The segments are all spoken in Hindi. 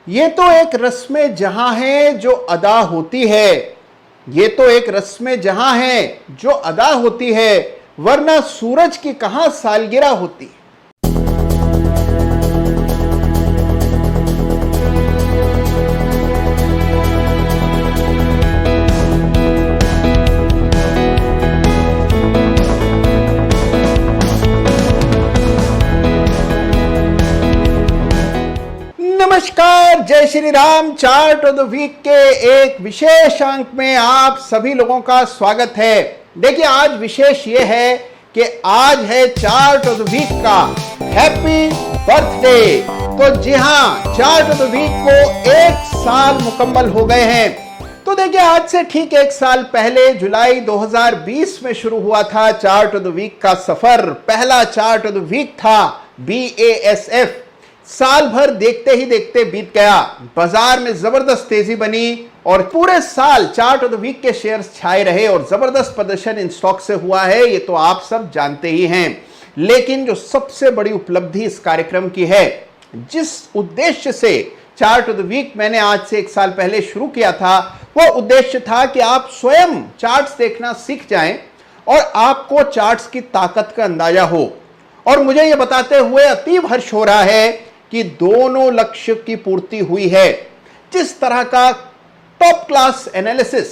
ये तो एक रस्म जहां है जो अदा होती है, ये तो एक रस्म जहां है जो अदा होती है, वरना सूरज की कहां सालगिरह होती है। नमस्कार, जय Shri Ram. Chart of the week के एक विशेष अंक में आप सभी लोगों का स्वागत है। देखिए, आज विशेष ये है कि आज है चार्ट ऑफ द वीक का हैप्पी बर्थडे। तो जी हां, चार्ट ऑफ द वीक को 1 साल मुकम्मल हो गए हैं। तो देखिए, आज से ठीक 1 साल पहले जुलाई 2020 में शुरू हुआ था चार्ट ऑफ द वीक का सफर। पहला चार्ट ऑफ द वीक था BASF। साल भर देखते ही देखते बीत गया, बाजार में जबरदस्त तेजी बनी और पूरे साल चार्ट ऑफ द वीक के शेयर्स छाए रहे और जबरदस्त प्रदर्शन इन स्टॉक से हुआ है, ये तो आप सब जानते ही हैं। लेकिन जो सबसे बड़ी उपलब्धि इस कार्यक्रम की है, जिस उद्देश्य से चार्ट ऑफ द वीक मैंने आज से 1 साल पहले शुरू किया था, वो उद्देश्य था कि आप स्वयं चार्ट्स देखना सीख जाएं और आपको चार्ट्स की ताकत का अंदाजा हो। और मुझे यह बताते हुए अतीव हर्ष हो रहा है कि दोनों लक्ष्य की पूर्ति हुई है। जिस तरह का टॉप क्लास एनालिसिस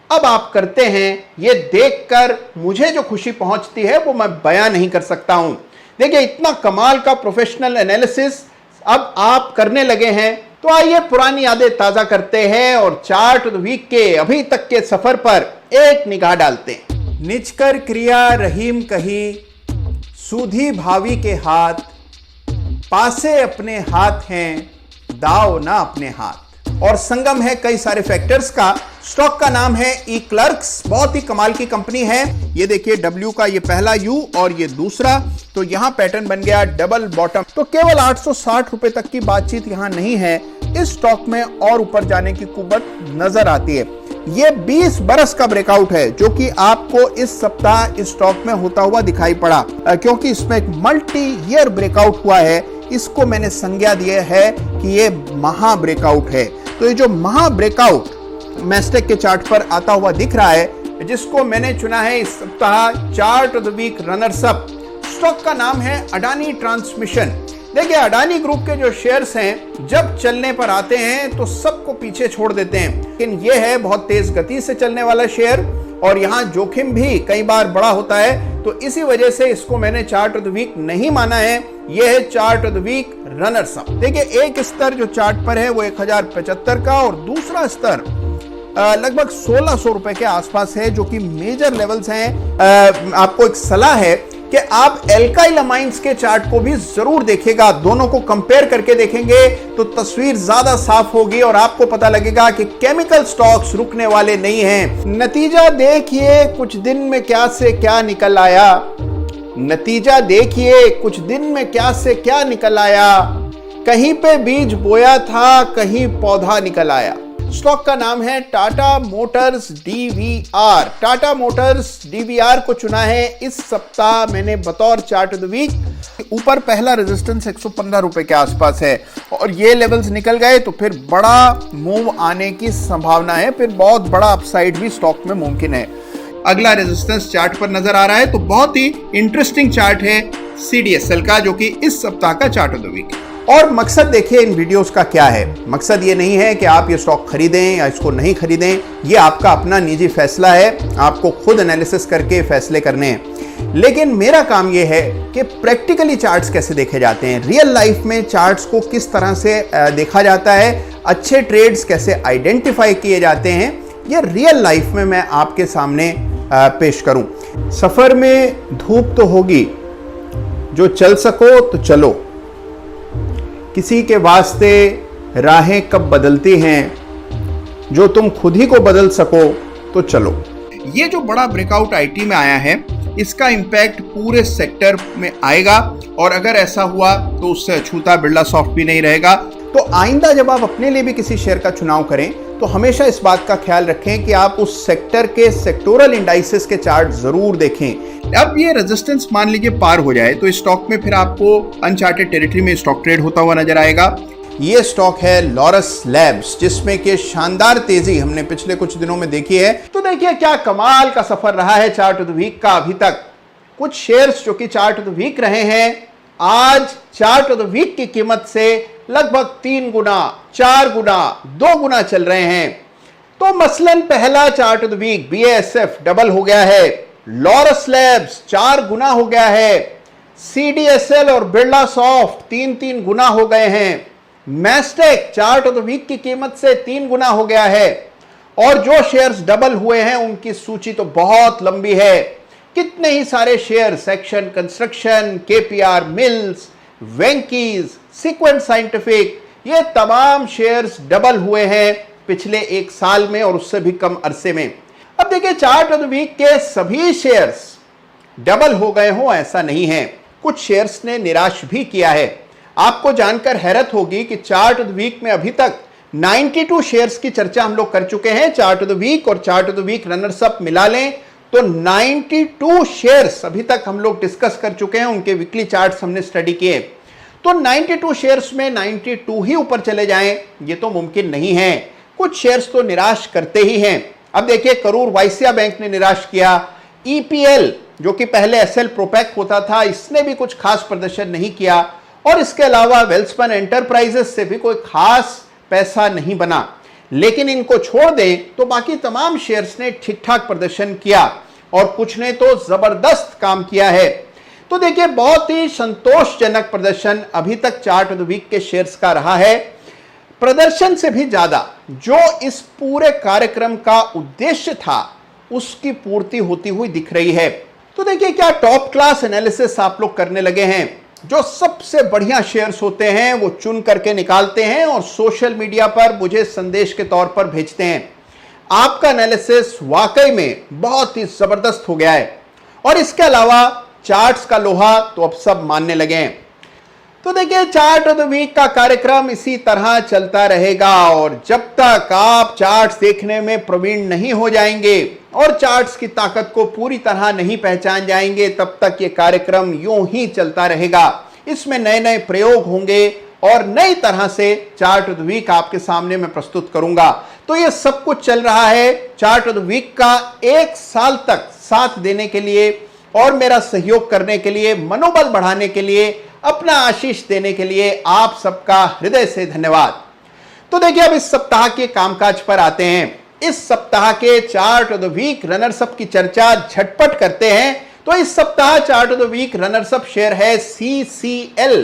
अब आप करते हैं, ये देखकर मुझे जो खुशी पहुंचती है वो मैं बयां नहीं कर सकता हूं। देखिए, इतना कमाल का प्रोफेशनल एनालिसिस अब आप करने लगे हैं, तो आइए पुरानी यादें ताजा करते हैं और चार्ट ऑफ द वीक के अभी तक के सफर पर एक निगाह डालते हैं। निजकर क्रिया रहीम कही, सूधी भावी के हाथ, पासे अपने हाथ हैं, दाव ना अपने हाथ। और संगम है कई सारे फैक्टर्स का। स्टॉक का नाम है E-Clerx, बहुत ही कमाल की कंपनी है। ये देखिए, W का ये पहला U और ये दूसरा, तो यहां पैटर्न बन गया डबल बॉटम। तो केवल 860 रुपए तक की बातचीत यहां नहीं है, इस स्टॉक में और ऊपर जाने की कुव्वत नजर आती है। ये 20 बरस का ब्रेकआउट है, जो कि आपको इस सप्ताह इस स्टॉक में होता हुआ दिखाई पड़ा, क्योंकि इसमें एक मल्टी ईयर ब्रेकआउट हुआ है। इसको मैंने संज्ञा दी है कि ये महा ब्रेकआउट है। तो ये जो महा ब्रेकआउट मैस्टेक के चार्ट पर आता हुआ दिख रहा है, जिसको मैंने चुना है इस सप्ताह chart of the week runners up, stock का नाम है अडानी ट्रांसमिशन। देखिए, अडानी ग्रुप के जो शेयर्स हैं, जब चलने पर आते हैं तो सबको पीछे छोड़ देते हैं, लेकिन ये है बहुत तेज गति से चलने वाला शेयर और यहां जोखिम भी कई बार बड़ा होता है। तो इसी वजह से इसको मैंने चार्ट ऑफ द वीक नहीं माना है। यह है chart of the week runners up. देखिए, एक स्तर जो चार्ट पर है वो 1075 का और दूसरा स्तर लगभग 1600 रुपए के आसपास है, जो कि मेजर लेवल्स हैं। आपको एक सलाह है कि आप एल्काइल अमाइंस के चार्ट को भी जरूर देखिएगा। दोनों को कंपेयर करके देखेंगे तो तस्वीर ज्यादा साफ होगी और आपको पता लगेगा कि केमिकल स्टॉक्स रुकने वाले नहीं हैं। नतीजा देखिए कुछ दिन में क्या से क्या निकल आया। नतीजा देखिए कुछ दिन में क्या से क्या निकल आया। कहीं पे बीज बोया था, कहीं पौधा निकल आया। स्टॉक का नाम है Tata Motors DVR। Tata Motors DVR को चुना है इस सप्ताह मैंने बतौर चार्ट ऑफ द वीक। ऊपर पहला रेजिस्टेंस 115 रुपए के आसपास है और ये लेवल्स निकल गए तो फिर बड़ा मूव आने की संभावना है, फिर बहुत बड़ा अपसाइड भी स्टॉक में मुमकिन है। अगला रेजिस्टेंस चार्ट पर नजर आ रहा है, तो बहुत ही इंटरेस्टिंग चार्ट है CDSL का, जो कि इस सप्ताह का चार्ट ऑफ द वीक है। और मकसद देखिए इन वीडियोस का क्या है। मकसद ये नहीं है कि आप ये स्टॉक खरीदें या इसको नहीं खरीदें, ये आपका अपना निजी फैसला है, आपको खुद एनालिसिस करके फैसले करने हैं। लेकिन मेरा काम ये है कि प्रैक्टिकली चार्ट्स कैसे देखे जाते हैं, रियल लाइफ में चार्ट्स को किस तरह से देखा जाता है, अच्छे ट्रेड्स कैसे आइडेंटिफाई किए जाते हैं, ये रियल लाइफ में मैं आपके सामने पेश करूं। सफर में धूप तो होगी, जो चल सको तो चलो, किसी के वास्ते राहें कब बदलती हैं, जो तुम खुद ही को बदल सको तो चलो। ये जो बड़ा ब्रेकआउट IT में आया है, इसका इंपैक्ट पूरे सेक्टर में आएगा और अगर ऐसा हुआ तो उससे अछूता बिरला सॉफ्ट भी नहीं रहेगा। तो आइंदा जब आप अपने लिए भी किसी शेयर का चुनाव करें तो हमेशा इस बात का ख्याल रखें कि आप उस सेक्टर के सेक्टोरल इंडाइसेस के चार्ट जरूर देखें। अब ये रेजिस्टेंस मान लीजिए पार हो जाए तो इस स्टॉक में फिर आपको अनचार्टेड टेरिटरी में स्टॉक ट्रेड होता हुआ नजर आएगा। ये स्टॉक है लॉरस लैब्स, जिसमें कि शानदार तेजी हमने पिछले कुछ दिनों में देखी है। तो देखिए क्या कमाल का सफर रहा है चार्ट ऑफ द वीक का अभी तक। कुछ शेयर्स जो कि चार्ट ऑफ द वीक रहे हैं, आज चार्ट ऑफ द वीक की कीमत से लगभग 3 गुना, 4 गुना, 2 गुना चल रहे हैं। तो मसलन पहला chart of the week BASF double हो गया है, लॉरस लैब्स 4 गुना हो गया है, CDSL और बिरला सॉफ्ट 3-3 गुना हो गए हैं, Mastek chart of the week की कीमत से 3 गुना हो गया है। और जो शेयर्स डबल हुए हैं उनकी सूची तो बहुत लंबी है। कितने ही सारे share, section construction, KPR mills, Venky's, Sequent Scientific, ये तमाम शेयर्स डबल हुए हैं पिछले 1 साल में और उससे भी कम अरसे में। अब देखिए चार्ट ऑफ द वीक के सभी शेयर्स डबल हो गए हो ऐसा नहीं है, कुछ शेयर्स ने निराश भी किया है। आपको जानकर हैरत होगी कि चार्ट ऑफ द वीक में अभी तक 92 शेयर्स की चर्चा हम लोग कर चुके हैं। चार्ट ऑफ द वीक और chart of the week runners up मिला लें तो 92 शेयर्स अभी तक हम लोग डिस्कस कर चुके हैं, उनके वीकली चार्ट्स हमने स्टडी किए। तो 92 शेयर्स में 92 ही ऊपर चले जाएं ये तो मुमकिन नहीं है, कुछ शेयर्स तो निराश करते ही हैं। अब देखिए करूर वायस्या बैंक ने निराश किया, EPL जो कि पहले SL प्रोपैक होता था, इसने भी कुछ खास प्रदर्शन नहीं किया, और इसके अलावा वेल्सपन एंटरप्राइजेस से भी कोई खास पैसा नहीं बना। लेकिन इनको छोड़ दें तो बाकी तमाम शेयर्स ने ठीक ठाक प्रदर्शन किया और कुछ ने तो जबरदस्त काम किया है। तो देखिए बहुत ही संतोषजनक प्रदर्शन अभी तक चार्ट ऑफ द वीक के शेयर्स का रहा है। प्रदर्शन से भी ज्यादा जो इस पूरे कार्यक्रम का उद्देश्य था उसकी पूर्ति होती हुई दिख रही है। तो देखिए क्या टॉप क्लास एनालिसिस आप लोग करने लगे हैं, जो सबसे बढ़िया शेयर्स होते हैं वो चुन करके निकालते हैं और सोशल मीडिया पर मुझे संदेश के तौर पर भेजते हैं। आपका एनालिसिस वाकई में बहुत ही जबरदस्त हो गया है और इसके अलावा चार्ट्स का लोहा तो अब सब मानने लगे हैं। तो देखिए चार्ट ऑफ द वीक का कार्यक्रम इसी तरह चलता रहेगा और जब तक आप चार्ट्स देखने में प्रवीण नहीं हो जाएंगे और चार्ट्स की ताकत को पूरी तरह नहीं पहचान जाएंगे तब तक ये कार्यक्रम यूं ही चलता रहेगा। इसमें नए नए प्रयोग होंगे और नई तरह से चार्ट ऑफ द वीक आपके सामने मैं प्रस्तुत करूंगा। तो ये सब कुछ चल रहा है चार्ट ऑफ द वीक का 1 साल तक साथ देने के लिए और मेरा सहयोग करने के लिए, मनोबल बढ़ाने के लिए, अपना आशीष देने के लिए आप सबका हृदय से धन्यवाद। तो देखिए अब इस सप्ताह के कामकाज पर आते हैं। इस सप्ताह के chart of the week runners up की चर्चा झटपट करते हैं। तो इस सप्ताह chart of the week runners up share है CCL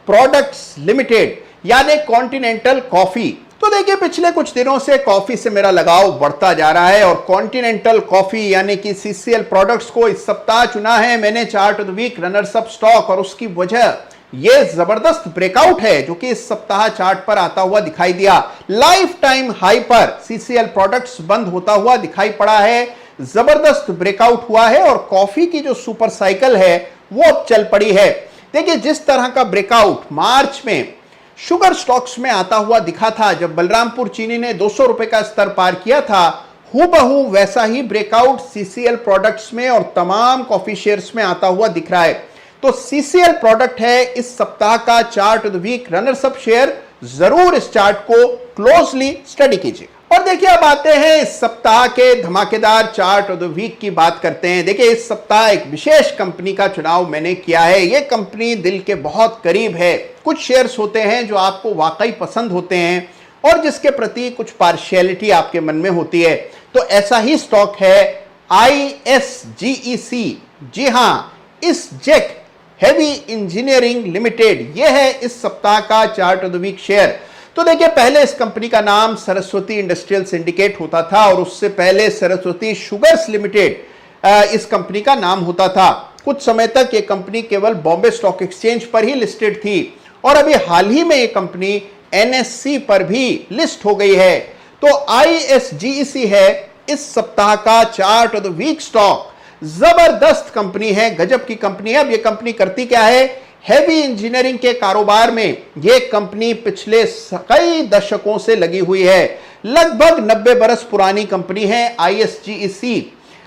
प्रोडक्ट्स लिमिटेड यानी कॉन्टिनेंटल कॉफी। तो देखिए पिछले कुछ दिनों से कॉफी से मेरा लगाव बढ़ता जा रहा है और कॉन्टिनेंटल कॉफी यानी कि CCL प्रोडक्ट्स को इस सप्ताह चुना है मैंने chart of the week runners up stock. और उसकी वजह ये जबरदस्त ब्रेकआउट है जो कि इस सप्ताह चार्ट पर आता हुआ दिखाई दिया। लाइफ टाइम हाई पर CCL प्रोडक्ट्स बंद होता हुआ दिखाई पड़ा है, जबरदस्त ब्रेकआउट हुआ है और कॉफी की जो सुपर साइकिल है वो अब चल पड़ी है। देखिए जिस तरह का ब्रेकआउट मार्च में शुगर स्टॉक्स में आता हुआ दिखा था जब बलरामपुर चीनी ने 200 रुपए का स्तर पार किया था, हूबहू वैसा ही ब्रेकआउट CCL प्रोडक्ट्स में और तमाम कॉफी शेयर्स में आता हुआ दिख रहा है। तो CCL प्रोडक्ट है इस सप्ताह का chart of the week runners up share. जरूर इस चार्ट को क्लोजली स्टडी कीजिए। और देखिए अब आते हैं इस सप्ताह के धमाकेदार चार्ट ऑफ द वीक की बात करते हैं। देखिए इस सप्ताह एक विशेष कंपनी का चुनाव मैंने किया है। यह कंपनी दिल के बहुत करीब है। कुछ शेयर्स होते हैं जो आपको वाकई पसंद होते हैं और जिसके प्रति कुछ पार्शियलिटी आपके मन में होती है। तो ऐसा ही स्टॉक है ISGEC। जी हां, इस जेक हेवी इंजीनियरिंग लिमिटेड यह है इस सप्ताह का chart of the week share. तो देखिए पहले इस कंपनी का नाम सरस्वती इंडस्ट्रियल सिंडिकेट होता था और उससे पहले सरस्वती शुगर्स लिमिटेड इस कंपनी का नाम होता था। कुछ समय तक ये कंपनी केवल बॉम्बे स्टॉक एक्सचेंज पर ही लिस्टेड थी और अभी हाल ही में ये कंपनी NSE पर भी लिस्ट हो गई है। तो ISGEC है इस सप्ताह का chart of the week stock. जबरदस्त कंपनी है, गजब की कंपनी है। अब ये कंपनी करती क्या है, हैवी इंजीनियरिंग के कारोबार में यह कंपनी पिछले कई दशकों से लगी हुई है। लगभग 90 बरस पुरानी कंपनी है ISGEC।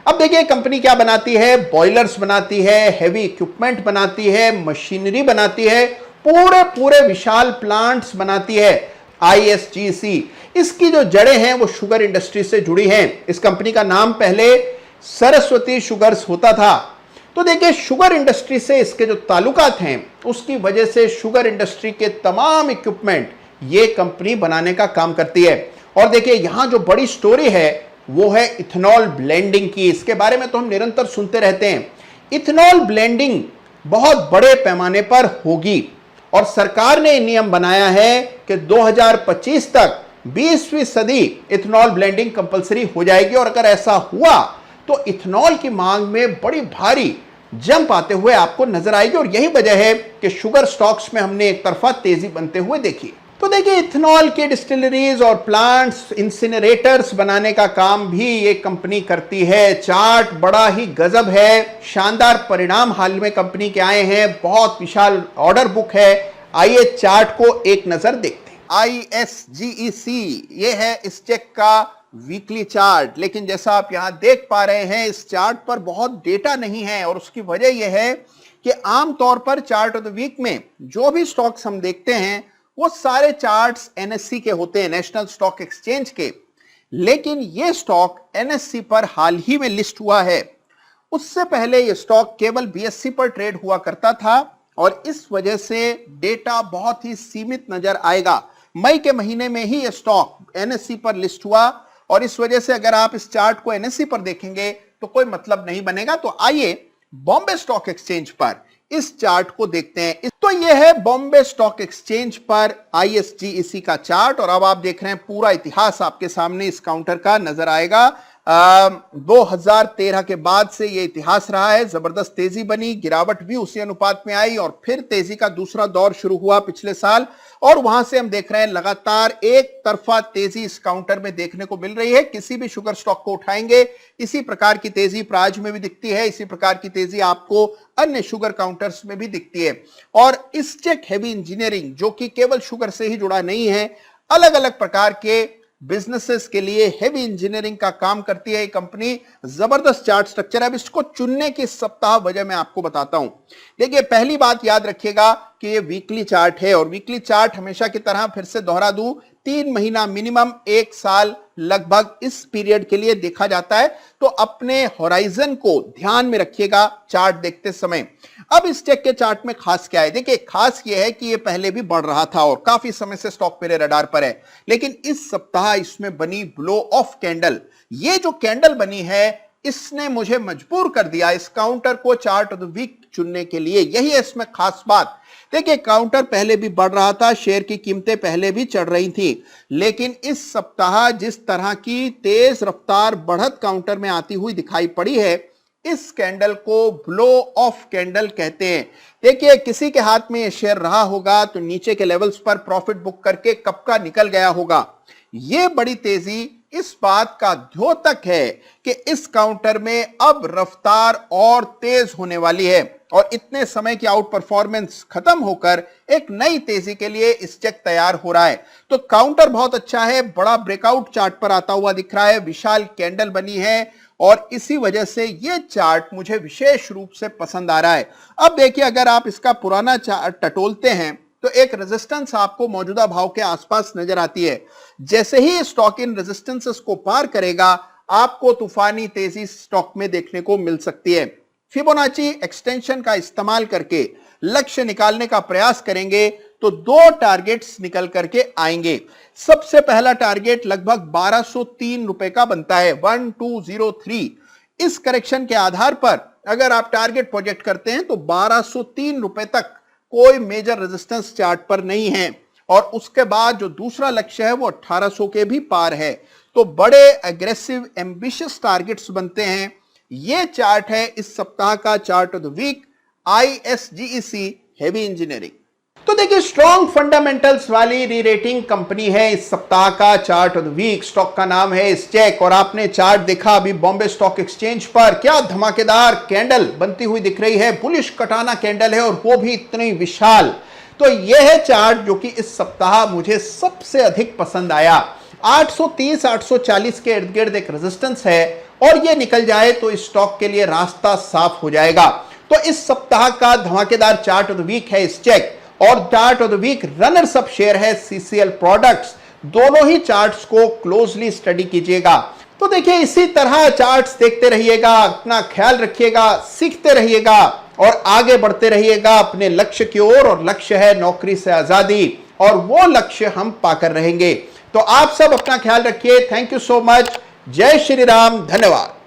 अब देखिए कंपनी क्या बनाती है, बॉयलर्स बनाती है, हैवी इक्विपमेंट बनाती है, मशीनरी बनाती है पूरे पूरे विशाल प्लांट्स बनाती है ISGC। इसकी जो जड़ें हैं वो शुगर इंडस्ट्री से जुड़ी हैं। इस कंपनी का नाम पहले सरस्वती शुगर्स होता था। तो देखिए, शुगर इंडस्ट्री से इसके जो ताल्लुकात हैं उसकी वजह से शुगर इंडस्ट्री के तमाम इक्विपमेंट ये कंपनी बनाने का काम करती है। और देखिए, यहां जो बड़ी स्टोरी है वो है इथेनॉल ब्लेंडिंग की। इसके बारे में तो हम निरंतर सुनते रहते हैं। इथेनॉल ब्लेंडिंग बहुत बड़े पैमाने पर होगी और सरकार ने नियम बनाया है कि 2025 तक 20वीं सदी इथेनॉल ब्लेंडिंग कंपलसरी हो जाएगी। और अगर ऐसा हुआ तो इथेनॉल की मांग में बड़ी भारी जंप आते हुए आपको नजर आएगी। और यही वजह है कि शुगर स्टॉक्स में हमने एक तरफा तेजी बनते हुए देखी। तो देखिए, इथेनॉल के डिस्टिलरीज और प्लांट्स, इंसिनरेटर्स बनाने का काम भी ये कंपनी करती है। चार्ट बड़ा ही गजब है, शानदार परिणाम हाल में कंपनी के आए हैं, बहुत विशाल ऑर्डर बुक है। आइए चार्ट को एक नजर देखते हैं। ISGEC ये है इस चेक का वीकली चार्ट, लेकिन जैसा आप यहां देख पा रहे हैं इस चार्ट पर बहुत डेटा नहीं है। और उसकी वजह यह है कि आमतौर पर चार्ट ऑफ द वीक में जो भी स्टॉक्स हम देखते हैं वो सारे चार्ट्स NSE के होते हैं, नेशनल स्टॉक एक्सचेंज के। लेकिन ये स्टॉक NSE पर हाल ही में लिस्ट हुआ है। उससे पहले ये स्टॉक केवल BSE पर ट्रेड हुआ करता था और इस वजह से डेटा बहुत ही सीमित नजर आएगा। मई के महीने में ही ये स्टॉक NSE पर लिस्ट हुआ और इस वजह से अगर आप इस चार्ट को NSE पर देखेंगे तो कोई मतलब नहीं बनेगा। तो आइए बॉम्बे स्टॉक एक्सचेंज पर इस चार्ट को देखते हैं। तो यह है बॉम्बे स्टॉक एक्सचेंज पर ISGEC का चार्ट और अब आप देख रहे हैं पूरा इतिहास आपके सामने इस काउंटर का नजर आएगा। 2013 के बाद से ये इतिहास रहा है। जबरदस्त तेजी बनी, गिरावट भी उसी अनुपात में आई और फिर तेजी का दूसरा दौर शुरू हुआ पिछले साल और वहां से हम देख रहे हैं लगातार एक तरफा तेजी इस काउंटर में देखने को मिल रही है। किसी भी शुगर स्टॉक को उठाएंगे इसी प्रकार की तेजी प्राइज में भी दिखती है, इसी प्रकार की तेजी आपको अन्य शुगर काउंटर्स में भी दिखती है। और इसटेक हेवी इंजीनियरिंग जो कि केवल शुगर से ही जुड़ा नहीं है, अलग अलग प्रकार के बिजनेसेस के लिए हेवी इंजीनियरिंग का काम करती है ये कंपनी। जबरदस्त चार्ट स्ट्रक्चर है। अब इसको चुनने की सप्ताह वजह मैं आपको बताता हूं। देखिए, पहली बात याद रखिएगा कि ये वीकली चार्ट है और वीकली चार्ट हमेशा की तरह फिर से दोहरा दूं, 3 महीना मिनिमम 1 साल लगभग इस पीरियड के लिए देखा जाता है। तो अपने होराइजन को ध्यान में रखिएगा चार्ट देखते समय। अब इस चेक के चार्ट में खास क्या है? देखिए, खास यह है कि यह पहले भी बढ़ रहा था और काफी समय से स्टॉक मेरे रडार पर है, लेकिन इस सप्ताह इसमें बनी ब्लो ऑफ कैंडल, ये जो कैंडल बनी है इसने मुझे मजबूर कर दिया इस काउंटर को चार्ट ऑफ द वीक चुनने के लिए। यही है इसमें खास बात। देखिए, काउंटर पहले भी बढ़ रहा था, शेयर की कीमतें पहले भी चढ़ रही थी, लेकिन इस सप्ताह जिस तरह की तेज रफ्तार बढ़त काउंटर में आती हुई दिखाई पड़ी है, इस कैंडल को ब्लो ऑफ कैंडल कहते हैं। देखिए, किसी के हाथ में ये शेयर रहा होगा तो नीचे के लेवल्स पर प्रॉफिट बुक करके कब का निकल गया होगा। ये बड़ी तेजी इस बात का द्योतक है कि इस काउंटर में अब रफ्तार और तेज होने वाली है और इतने समय की आउट परफॉर्मेंस खत्म होकर एक नई तेजी के लिए इस चेक तैयार हो रहा है। तो काउंटर बहुत अच्छा है, बड़ा ब्रेकआउट चार्ट पर आता हुआ दिख रहा है, विशाल कैंडल बनी है और इसी वजह से यह चार्ट मुझे विशेष रूप से पसंद आ रहा है। अब देखिए, अगर आप इसका पुराना चार्ट टटोलते हैं तो एक रेजिस्टेंस आपको मौजूदा भाव के आसपास नजर आती है। जैसे ही स्टॉक इन रेजिस्टेंसेस को पार करेगा आपको तूफानी तेजी स्टॉक में देखने को मिल सकती है। फिबोनाची एक्सटेंशन का इस्तेमाल करके लक्ष्य निकालने का प्रयास करेंगे तो 2 टारगेट्स निकल करके आएंगे। सबसे पहला टारगेट लगभग 1203 रुपए का बनता है, 1203। इस करेक्शन के आधार पर अगर आप टारगेट प्रोजेक्ट करते हैं तो 1203 रुपए तक कोई मेजर रेजिस्टेंस चार्ट पर नहीं है और उसके बाद जो दूसरा लक्ष्य है वो 1800 के भी पार है। तो बड़े एग्रेसिव एम्बिशियस टारगेट्स बनते हैं। ये चार्ट है इस सप्ताह का chart of the week, ISGEC heavy engineering. तो देखिए, स्ट्रॉन्ग फंडामेंटल्स वाली री रेटिंग कंपनी है इस सप्ताह का chart of the week. Stock का नाम है इस चेक और आपने चार्ट देखा अभी बॉम्बे स्टॉक एक्सचेंज पर, क्या धमाकेदार कैंडल बनती हुई दिख रही है, बुलिश कटाना कैंडल है और वो भी इतनी विशाल। तो यह है चार्ट जो कि इस सप्ताह मुझे सबसे अधिक पसंद आया। 830 840 के इर्द गिर्द एक रेजिस्टेंस है और ये निकल जाए तो इस स्टॉक के लिए रास्ता साफ हो जाएगा। तो इस सप्ताह का धमाकेदार चार्ट ऑफ द वीक है इस चेक और chart of the week runners up share है सीसीएल प्रोडक्ट्स। दोनों ही चार्ट्स को क्लोजली स्टडी कीजिएगा। तो देखिए, इसी तरह चार्ट्स देखते रहिएगा, अपना ख्याल रखिएगा, सीखते रहिएगा और आगे बढ़ते रहिएगा अपने लक्ष्य की ओर। और लक्ष्य है नौकरी से आजादी, और वो लक्ष्य हम पाकर रहेंगे। तो आप सब अपना ख्याल रखिए। Thank you so much. जय श्री राम। धन्यवाद।